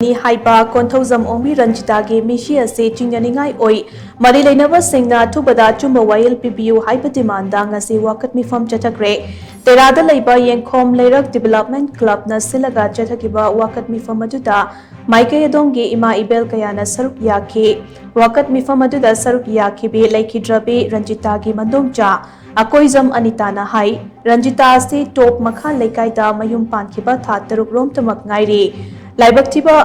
हाइबा कोंथौजम ओंबी रंजितागी मिशी असे चिंगनिंगाई ओई मरी लेनबा सिंगना थुबदा चुम्बा वायल पिबियु हाइबा डिमांडा ngasi वाकत मिफम चथक्रे तेरादा लेबा येंखोम लेरक डेवलपमेंट क्लब न सिलगा चथकिबा वाकत मिफम अदुदा माइके यदोंगी इमा इबेल कयाना सरुक याखी वाकत मिफम अदुदा सरुक याखिबे लेखिद्रबे रंजितागी मंदोंचा अकोइजम अनिताना हाई रंजिता से टॉप मखा लेकाइदा मयुम पानखिबा था तरुक रोम तमक ngairi लाइबक्तिबा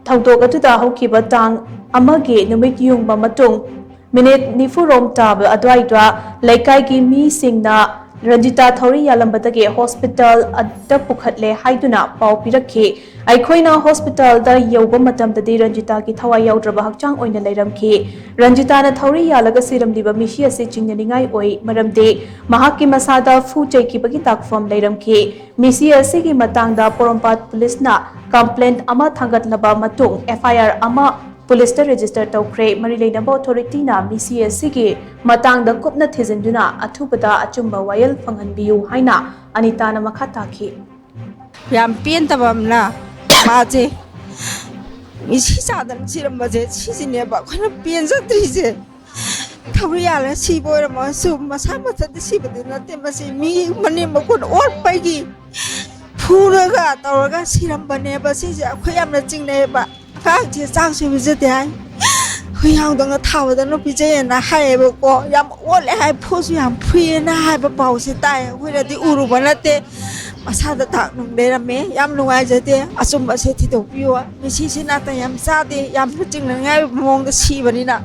थौदोक अदुदा हौकिबा तांग अमगे नुमित युंगबा मतुंग मिनिट निफुरोम ताब अद्वाइद्वा लेकाइगी मी सिंगना रंजिता थौरी यालंबदगे हॉस्पिटल अद्दा पुखटले हाइदुना पाव पिरखि अखोइना हॉस्पिटल दा यौबा मतमददी रंजिता की थवा याउद्रबा हक्चांग ओइना लेरमखि रंजिता ना थौरी यालगा सिरमलिबा मिशी असे चिंगनिंगाई ओइ मरमदे महाकी मसादा फु चैकिबगी ताकफम लेरमखि मिशी असेगी मतंगदा पोरमपाट पुलिसना कंप्लेंट अमा थांगतलबा मतुंग एफआईआर अमा पुलिस रजिस्टर तौख्रे मरी लेनबा अथॉरिटीना मिसी असिगी मतंगदा कुपना थिजिंदुना अथुबदा अचुंबा वायल फंगहनबियु हाइना अनिताना मखा ताखि याम पेंतबमना माजे मिसी चादन सिरमबजे सिजिनेबा खन पेंजत्रिजे थवरियाला सिबोरम सु मसा मथद सिबदे नते मसी मी मने मकुन ओर पैगी फुरगा तौरगा सिरमबनेबा सिजे अखयामना चिंगनेबा काजे चांगसे बिजते हाय हुयांगदंग थावदन पिजेना हायबको याम ओले हाय फोसु याम फ्रीना हायबा पाउसे ताय होयदि उरुबा नते मसादा ताक नुंगदेरमे याम नुंगाइजते असुम असे थिदोपियो मिसिसिना ता याम सादे याम चिंगनगाय मोंग सिबनिना